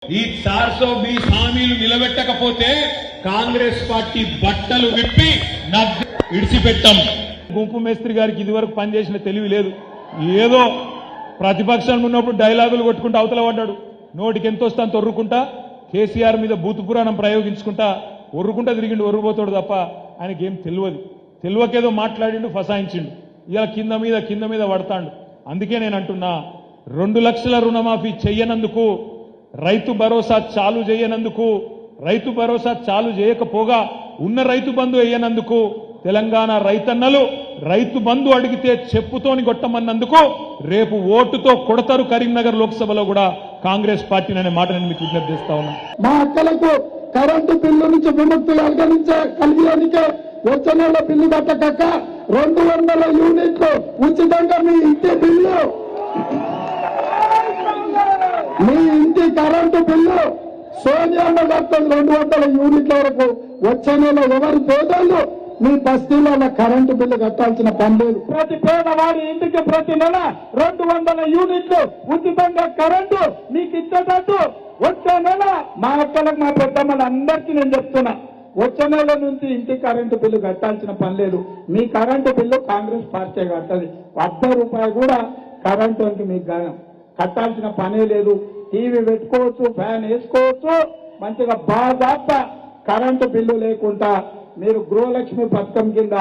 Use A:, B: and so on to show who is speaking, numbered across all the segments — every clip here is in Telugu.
A: ఈ 420 హామీలు నిలబెట్టకపోతే కాంగ్రెస్ పార్టీ బట్టలు విప్పి విడిచిపెట్టాం. గుంపు మేస్త్రి గారికి ఇదివరకు పనిచేసిన తెలివి లేదు. ఏదో ప్రతిపక్షంలో ఉన్నప్పుడు డైలాగులు కొట్టుకుంటూ అవతల పడ్డాడు. నోటికి ఎంత వస్తాను తొర్రుకుంటా కేసీఆర్ మీద బూతు పురాణం ప్రయోగించుకుంటా ఒర్రుకుంటా తిరిగిండు, ఒర్రుపోతాడు తప్ప ఆయనకి ఏం తెలియకేదో మాట్లాడిండు, ఫసాయించిండు. ఇలా కింద మీద పడతాడు. అందుకే నేను అంటున్నా, 2 లక్షల రుణమాఫీ చెయ్యనందుకు, రైతు భరోసా చాలు చేయనందుకు, రైతు భరోసా చాలు చేయకపోగా ఉన్న రైతు బంధు వేయనందుకు, తెలంగాణ రైతన్నలు రైతు బంధు అడిగితే చెప్పుతోని కొట్టమన్నందుకు రేపు ఓటుతో కొడతారు కరీంనగర్ లోక్సభలో కూడా కాంగ్రెస్ పార్టీ అనే మాట నేను మీకు విజ్ఞప్తి చేస్తా ఉన్నా.
B: మా అక్కలకు కరెంటు బిల్లు నుంచి విముక్తి కలిగించే వచ్చే నెల బిల్లు కట్టక 200 యూనిట్లు ఉచితంగా మీ ఇంటి బిల్లు, మీ ఇంటి కరెంటు బిల్లు సోనియా కడుతుంది 200 యూనిట్ల వరకు. వచ్చే నెల ఎవరి పేదలు మీ బస్తీలో కరెంటు బిల్లు కట్టాల్సిన పని లేదు. ప్రతి పేదవాడి ఇంటికి ప్రతి నెల 200 యూనిట్లు ఉచితంగా కరెంటు మీకు ఇచ్చేటట్టు వచ్చే నెల మా అక్కలకు, మా పెద్దమ్మలు అందరికీ నేను చెప్తున్నా, వచ్చే నెల నుంచి ఇంటి కరెంటు బిల్లు కట్టాల్సిన పని లేదు. మీ కరెంటు బిల్లు కాంగ్రెస్ పార్టీ కట్టది. ₹1 కూడా కరెంటు అంటే మీకు కట్టాల్సిన పనే లేదు. టీవీ పెట్టుకోవచ్చు, ఫ్యాన్ వేసుకోవచ్చు, మంచిగా బాగా కరెంటు బిల్లు లేకుండా మీరు గృహలక్ష్మి పథకం కింద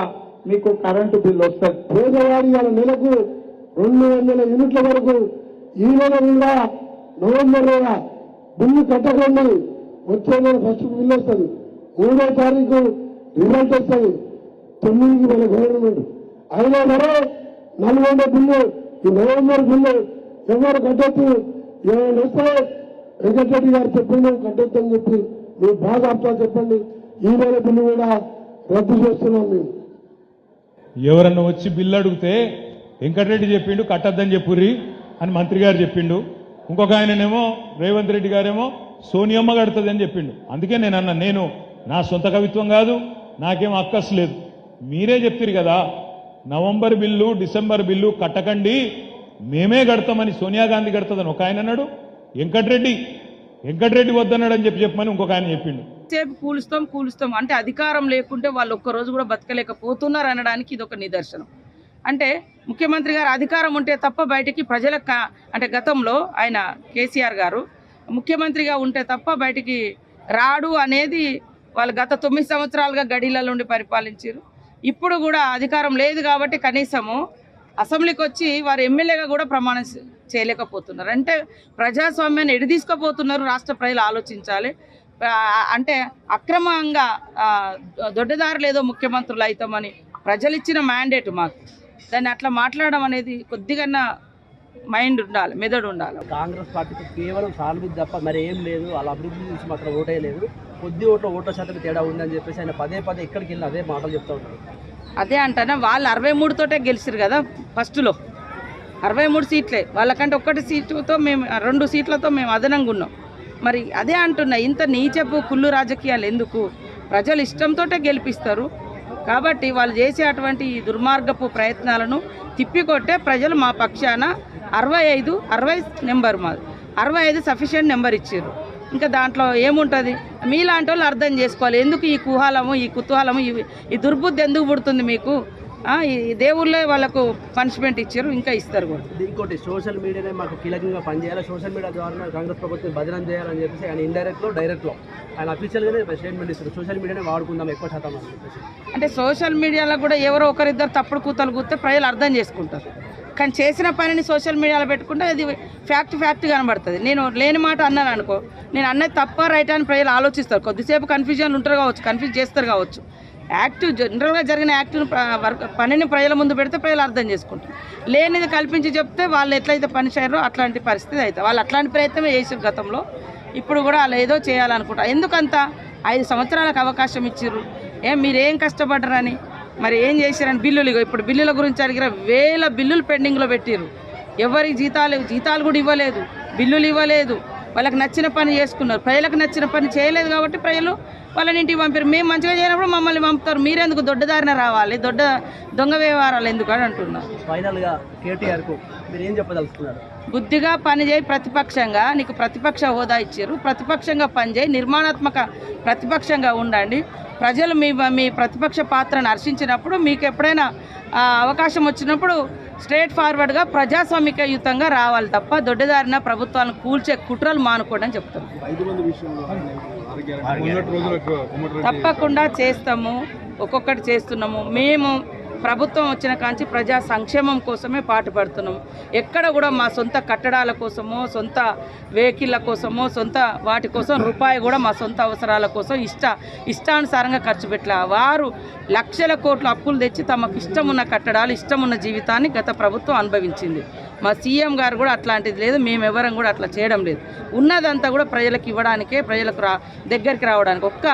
B: మీకు కరెంటు బిల్లు వస్తుంది. పేదవాడి నెలకు 200 యూనిట్ల వరకు ఈ నెల కూడా నవంబర్ బిల్లు కట్టకండి. వచ్చే నెల ఫస్ట్ బిల్లు వస్తుంది, 3వ తారీఖు రిజల్ట్ వస్తుంది. 9కి మన గవర్నమెంట్ అయినా మరో 400 బిల్లు, ఈ నవంబర్ బిల్లు ఎవరు కట్టొచ్చు. ఏమైనా వస్తే వెంకటరెడ్డి గారు చెప్పిండు కట్టొచ్చని చెప్పి మీరు బాగా అర్థం చెప్పండి. ఈ నెల బిల్లు కూడా రద్దు చేస్తున్నాం మేము.
A: ఎవరన్నా వచ్చి బిల్లు అడిగితే వెంకటరెడ్డి చెప్పిండు కట్టద్దని చెప్పుర్రి అని మంత్రి గారు చెప్పిండు. ఇంకొక ఆయననేమో రేవంత్ రెడ్డి గారేమో సోనియమ్మ కడుతుంది అని చెప్పిండు. అందుకే నేను అన్నా, నేను నా సొంత కవిత్వం కాదు, నాకేం అక్కస్ లేదు. మీరే చెప్తారు కదా నవంబర్ బిల్లు డిసెంబర్ బిల్లు కట్టకండి, మేమే కడతామని సోనియా గాంధీ కడుతుందని ఒక ఆయన అన్నాడు. వెంకటరెడ్డి వద్దన్నాడు అని చెప్పమని ఇంకొక ఆయన చెప్పిండు.
C: సేపు కూలుస్తాం అంటే అధికారం లేకుంటే వాళ్ళు ఒక్కరోజు కూడా బతకలేకపోతున్నారు అనడానికి ఇది ఒక నిదర్శనం. అంటే ముఖ్యమంత్రి గారు అధికారం ఉంటే తప్ప బయటికి ప్రజలకు, అంటే గతంలో ఆయన కేసీఆర్ గారు ముఖ్యమంత్రిగా ఉంటే తప్ప బయటికి రాడు అనేది వాళ్ళు గత 9 సంవత్సరాలుగా గడిలలో ఉండి పరిపాలించారు. ఇప్పుడు కూడా అధికారం లేదు కాబట్టి కనీసము అసెంబ్లీకి వచ్చి వారు ఎమ్మెల్యేగా కూడా ప్రమాణం చేయలేకపోతున్నారు. అంటే ప్రజాస్వామ్యాన్ని ఎడిదీసుకుపోతున్నారు. రాష్ట్ర ప్రజలు ఆలోచించాలి. అంటే అక్రమంగా దొడ్డదారులు ఏదో ముఖ్యమంత్రులు అవుతామని ప్రజలు ఇచ్చిన మ్యాండేట్ మాకు, దాన్ని అట్లా మాట్లాడడం అనేది కొద్దిగా మైండ్ ఉండాలి, మెదడు ఉండాలి.
D: కాంగ్రెస్ పార్టీకి కేవలం సానుభూతి తప్ప మరి ఏం లేదు. వాళ్ళ అభివృద్ధి నుంచి మాత్రం ఓటే లేదు. కొద్ది ఓట్ల శాతం తేడా ఉందని చెప్పేసి ఆయన పదే ఎక్కడికి వెళ్ళి అదే మాటలు చెప్తూ ఉంటారు.
C: అదే అంటానా, వాళ్ళు 63 తోటే గెలిచారు కదా ఫస్ట్లో, 63 సీట్లే. వాళ్ళకంటే 1 సీటుతో మేము 2 సీట్లతో మేము అదనంగా ఉన్నాం. మరి అదే అంటున్నా, ఇంత నీచపు కుళ్ళు రాజకీయాలు ఎందుకు? ప్రజలు ఇష్టంతో గెలిపిస్తారు కాబట్టి వాళ్ళు చేసే అటువంటి దుర్మార్గపు ప్రయత్నాలను తిప్పికొట్టే ప్రజలు మా పక్షాన 60 నెంబర్ మాది 65 సఫిషియెంట్ నెంబర్ ఇచ్చారు. ఇంకా దాంట్లో ఏముంటుంది? మీలాంటి వాళ్ళు అర్థం చేసుకోవాలి. ఎందుకు ఈ కుహాలము, ఈ కుతూహలము, ఈ దుర్బుద్ధి ఎందుకు పుడుతుంది మీకు? ఈ దేవుళ్ళే వాళ్ళకు పనిష్మెంట్ ఇచ్చారు, ఇంకా ఇస్తారు కూడా.
D: ఇంకోటి, సోషల్ మీడియానే మాకు కీలకంగా పనిచేయాలి. సోషల్ మీడియా ద్వారా కాంగ్రెస్ ప్రభుత్వం బదనం చేయాలని చెప్పేసి ఆయన ఇండైరెక్ట్లో డైరెక్ట్లో ఆయన అఫీషియల్గానే స్టేట్మెంట్ ఇస్తారు. సోషల్ మీడియానే వాడుకుందాం ఎక్కువ శాతం అని చెప్పేసి.
C: అంటే సోషల్ మీడియాలో కూడా ఎవరో ఒకరిద్దరు తప్పుడు కూతలు కూస్తే ప్రజలు అర్థం చేసుకుంటారు. కానీ చేసిన పనిని సోషల్ మీడియాలో పెట్టుకుంటే అది ఫ్యాక్ట్ కనబడుతుంది. నేను లేని మాట అన్నాను అనుకో, నేను అన్నది తప్ప రైట్ అని ప్రజలు ఆలోచిస్తారు. కొద్దిసేపు కన్ఫ్యూజన్ ఉంటారు కావచ్చు, కన్ఫ్యూజ్ చేస్తారు కావచ్చు. జనరల్గా జరిగిన పనిని ప్రజల ముందు పెడితే ప్రజలు అర్థం చేసుకుంటారు. లేనిది కల్పించి చెప్తే వాళ్ళు ఎట్లయితే పని చేయరో అట్లాంటి పరిస్థితి అవుతుంది. వాళ్ళు అట్లాంటి ప్రయత్నమే చేసారు గతంలో, ఇప్పుడు కూడా వాళ్ళు ఏదో చేయాలనుకుంటారు. ఎందుకంత 5 సంవత్సరాలకు అవకాశం ఇచ్చారు. మీరేం కష్టపడ్డారని, మరి ఏం చేశారని బిల్లులు, ఇప్పుడు బిల్లుల గురించి అడిగిన 1000 బిల్లులు పెండింగ్లో పెట్టారు. ఎవరికి జీతాలు కూడా ఇవ్వలేదు, బిల్లులు ఇవ్వలేదు. వాళ్ళకి నచ్చిన పని చేసుకున్నారు. ప్రజలకు నచ్చిన పని చేయలేదు కాబట్టి ప్రజలు వాళ్ళని ఇంటికి పంపారు. మేము మంచిగా చేయనప్పుడు మమ్మల్ని పంపుతారు. మీరెందుకు దొడ్డదారిన రావాలి, దొంగ వ్యవహారాలు ఎందుకు అని అంటున్నారు.
D: ఫైనల్గా కేటీఆర్కు మీరు ఏం చెప్పదలుచుకున్నారు?
C: బుద్ధిగా పనిచేయి, ప్రతిపక్షంగా నీకు ప్రతిపక్ష హోదా ఇచ్చారు, ప్రతిపక్షంగా పనిచేయి, నిర్మాణాత్మక ప్రతిపక్షంగా ఉండండి. ప్రజలు మీ ప్రతిపక్ష పాత్రను హర్షించినప్పుడు మీకు ఎప్పుడైనా అవకాశం వచ్చినప్పుడు స్ట్రేట్ ఫార్వర్డ్గా ప్రజాస్వామికయుతంగా రావాలి తప్ప దొడ్డదారిన ప్రభుత్వాలను కూల్చే కుట్రలు మానుకోండి అని చెప్తాను. తప్పకుండా చేస్తాము, ఒక్కొక్కటి చేస్తున్నాము. మేము ప్రభుత్వం వచ్చిన కాంచి ప్రజా సంక్షేమం కోసమే పాటుపడుతున్నాము. ఎక్కడ కూడా మా సొంత కట్టడాల కోసమో, సొంత వెహికల్ల కోసమో, సొంత వాటి కోసం రూపాయి కూడా మా సొంత అవసరాల కోసం ఇష్టానుసారంగా ఖర్చు పెట్టలే. వారు లక్షల కోట్ల అప్పులు తెచ్చి తమకు ఇష్టమున్న కట్టడాలు, ఇష్టమున్న జీవితాన్ని గత ప్రభుత్వం అనుభవించింది. మా సీఎం గారు కూడా అట్లాంటిది లేదు, మేమెవరం కూడా అట్లా చేయడం లేదు. ఉన్నదంతా కూడా ప్రజలకు ఇవ్వడానికే, ప్రజలకు దగ్గరికి రావడానికి. ఒక్క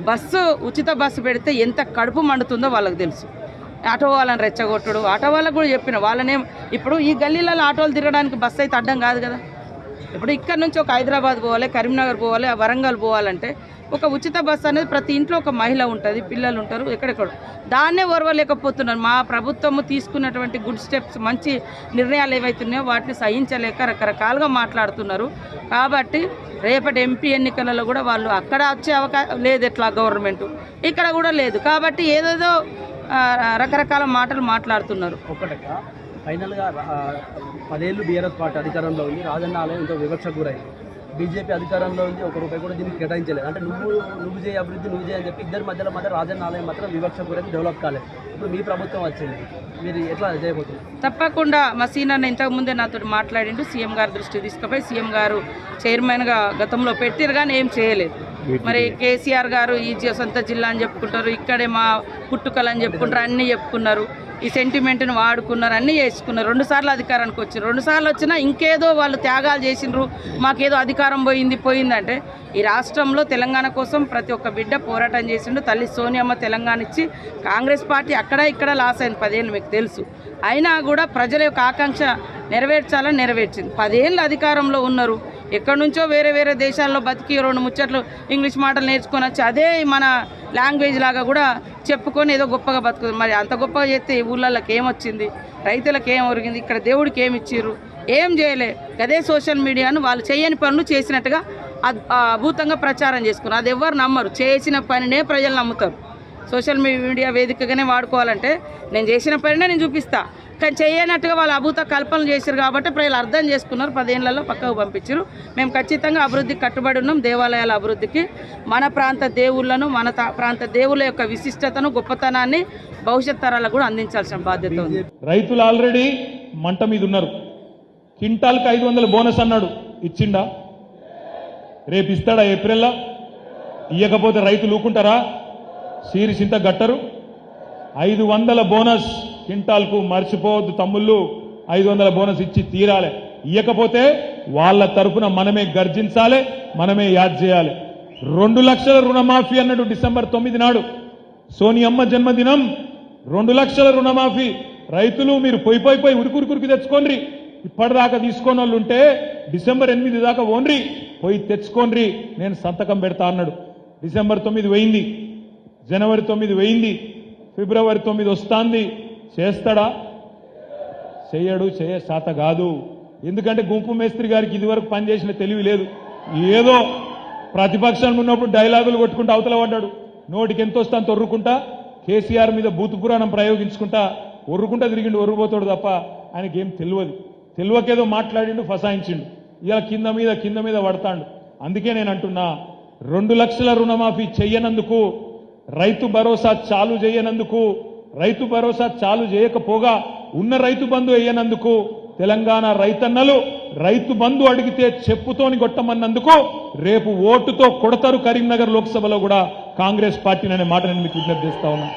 C: బస్సు, ఉచిత బస్సు పెడితే ఎంత కడుపు మండుతుందో వాళ్ళకి తెలుసు. ఆటో వాళ్ళని రెచ్చగొట్టుడు, ఆటో వాళ్ళకు కూడా చెప్పిన వాళ్ళనే. ఇప్పుడు ఈ గల్లీలలో ఆటోలు తిరగడానికి బస్సు అయితే అడ్డం కాదు కదా. ఇప్పుడు ఇక్కడ నుంచి ఒక హైదరాబాద్ పోవాలి, కరీంనగర్ పోవాలి, వరంగల్ పోవాలంటే ఒక ఉచిత బస్సు అనేది ప్రతి ఇంట్లో ఒక మహిళ ఉంటుంది, పిల్లలు ఉంటారు, ఎక్కడెక్కడ దాన్నే ఓర్వలేకపోతున్నారు. మా ప్రభుత్వము తీసుకున్నటువంటి గుడ్ స్టెప్స్, మంచి నిర్ణయాలు ఏవైతున్నాయో వాటిని సహించలేక రకరకాలుగా మాట్లాడుతున్నారు. కాబట్టి రేపటి ఎంపీ ఎన్నికలలో కూడా వాళ్ళు అక్కడ వచ్చే అవకాశం లేదు, ఎట్లా గవర్నమెంట్ ఇక్కడ కూడా లేదు. కాబట్టి ఏదేదో రకరకాల మాటలు మాట్లాడుతున్నారు.
D: ఒక్కటక్క ఫైనల్గా 10 ఏళ్ళు బీఆర్ఎస్ పార్టీ అధికారంలో ఉంది, రాజన్న ఆలయం ఎంతో వివక్షకు గురైంది. బీజేపీ అధికారంలో ఉంది, ₹1 కూడా దీనికి కేటాయించలేదు. అంటే నువ్వు చేయ అభివృద్ధి, నువ్వు చేయ అని చెప్పి ఇద్దరి మధ్య రాజన్న ఆలయం మాత్రం వివక్షకు గురైంది, డెవలప్ కాలేదు. ఇప్పుడు మీ ప్రభుత్వం వచ్చింది, మీరు ఎట్లా చేయబోతుంది?
C: తప్పకుండా మా సీనియర్ ఇంతకుముందే నాతో మాట్లాడిండు. సీఎం గారి దృష్టి తీసుకుపోయి సీఎం గారు చైర్మన్గా గతంలో పెట్టారు కానీ ఏం చేయలేదు. మరి కేసీఆర్ గారు ఈ సొంత జిల్లా అని చెప్పుకుంటారు, ఇక్కడే మా పుట్టుకలు అని చెప్పుకుంటారు, అన్నీ చెప్పుకున్నారు. ఈ సెంటిమెంట్ని వాడుకున్నారు, అన్నీ చేసుకున్నారు. 2 సార్లు అధికారానికి వచ్చారు. 2 సార్లు వచ్చినా ఇంకేదో వాళ్ళు త్యాగాలు చేసిండ్రు, మాకేదో అధికారం పోయిందంటే ఈ రాష్ట్రంలో తెలంగాణ కోసం ప్రతి ఒక్క బిడ్డ పోరాటం చేసిండు. తల్లి సోనియమ్మ తెలంగాణ ఇచ్చి కాంగ్రెస్ పార్టీ అక్కడ ఇక్కడ లాస్ అయింది 10 ఏళ్ళు, మీకు తెలుసు. అయినా కూడా ప్రజల యొక్క ఆకాంక్ష నెరవేర్చాలని నెరవేర్చింది. 10 ఏళ్ళు అధికారంలో ఉన్నారు. ఎక్కడి నుంచో వేరే దేశాల్లో బతికి 2 ముచ్చట్లు ఇంగ్లీష్ మాటలు నేర్చుకొని వచ్చి అదే మన లాంగ్వేజ్ లాగా కూడా చెప్పుకొని ఏదో గొప్పగా బతుకుతుంది. మరి అంత గొప్పగా చేస్తే ఈ ఊళ్ళకి ఏమొచ్చింది, రైతులకు ఏం ఒరిగింది, ఇక్కడ దేవుడికి ఏమి ఇచ్చిర్రు, ఏం చేయలే. అదే సోషల్ మీడియాను వాళ్ళు చేయని పనులు చేసినట్టుగా అద్భుతంగా ప్రచారం చేసుకున్నారు. అది ఎవరు నమ్మరు, చేసిన పనినే ప్రజలు నమ్ముతారు. సోషల్ మీడియా వేదికగానే వాడుకోవాలంటే నేను చేసిన పనినే నేను చూపిస్తా, కానీ చేయనట్టుగా వాళ్ళు అభూత కల్పనలు చేశారు. కాబట్టి ప్రజలు అర్థం చేసుకున్నారు, 10 ఏళ్లలో పక్కకు పంపించారు. మేము ఖచ్చితంగా అభివృద్ధికి కట్టుబడి ఉన్నాం. దేవాలయాల అభివృద్ధికి, మన ప్రాంత దేవుళ్లను, మన ప్రాంత దేవుళ్ళ యొక్క విశిష్టతను, గొప్పతనాన్ని భవిష్యత్ తరాలకు కూడా అందించాల్సిన బాధ్యత ఉంది.
A: రైతులు ఆల్రెడీ మంట మీద ఉన్నారు. క్వింటాల్కి 500 బోనస్ అన్నాడు, ఇచ్చిండా? రేపు ఇస్తాడా ఏప్రిల్లో? ఇయ్యకపోతే రైతులు ఊకుంటారా? సీరిసింత గట్టరు. 500 బోనస్ క్వింటాల్కు, మర్చిపోవద్దు తమ్ముళ్ళు. 500 బోనస్ ఇచ్చి తీరాలి. ఇయ్యకపోతే వాళ్ళ తరఫున మనమే గర్జించాలి, మనమే యాద్ చేయాలి. 2 లక్షల రుణమాఫీ అన్నాడు డిసెంబర్ 9 నాడు, సోనియమ్మ జన్మదినం. 2 లక్షల రుణమాఫీ. రైతులు మీరు పోయి ఉరికి తెచ్చుకోండి. ఇప్పటిదాకా తీసుకోని వాళ్ళు ఉంటే డిసెంబర్ 8 దాకా ఓన్రి, పోయి తెచ్చుకోండి, నేను సంతకం పెడతా అన్నాడు. డిసెంబర్ 9 పోయింది, జనవరి 9 పోయింది, ఫిబ్రవరి 9 వస్తాంది. చేస్తాడా? చెయ్యడు, శాత కాదు. ఎందుకంటే గుంపు మేస్త్రి గారికి ఇదివరకు పనిచేసిన తెలివి లేదు. ఏదో ప్రతిపక్షంలో ఉన్నప్పుడు డైలాగులు కొట్టుకుంటూ అవతల పడ్డాడు. నోటికి ఎంత వస్తా అంత ఒర్రుకుంటా, కేసీఆర్ మీద బూతు పురాణం ప్రయోగించుకుంటా ఒర్రుకుంటా తిరిగిండు, ఒర్రుపోతాడు తప్ప ఆయనకి ఏం తెలియకేదో మాట్లాడిండు, ఫసాయించిండు. ఇలా కింద మీద పడతాడు. అందుకే నేను అంటున్నా, 2 లక్షల రుణమాఫీ చెయ్యనందుకు, రైతు భరోసా చాలు చేయనందుకు, రైతు భరోసా చాలు చేయకపోగా ఉన్న రైతు బంధు వేయనందుకు, తెలంగాణ రైతన్నలు రైతు బంధు అడిగితే చెప్పుతోని కొట్టమన్నందుకు రేపు ఓటుతో కొడతారు కరీంనగర్ లోక్సభలో కూడా కాంగ్రెస్ పార్టీని అనే మాట నేను మీకు విజ్ఞప్తి చేస్తా ఉన్నా.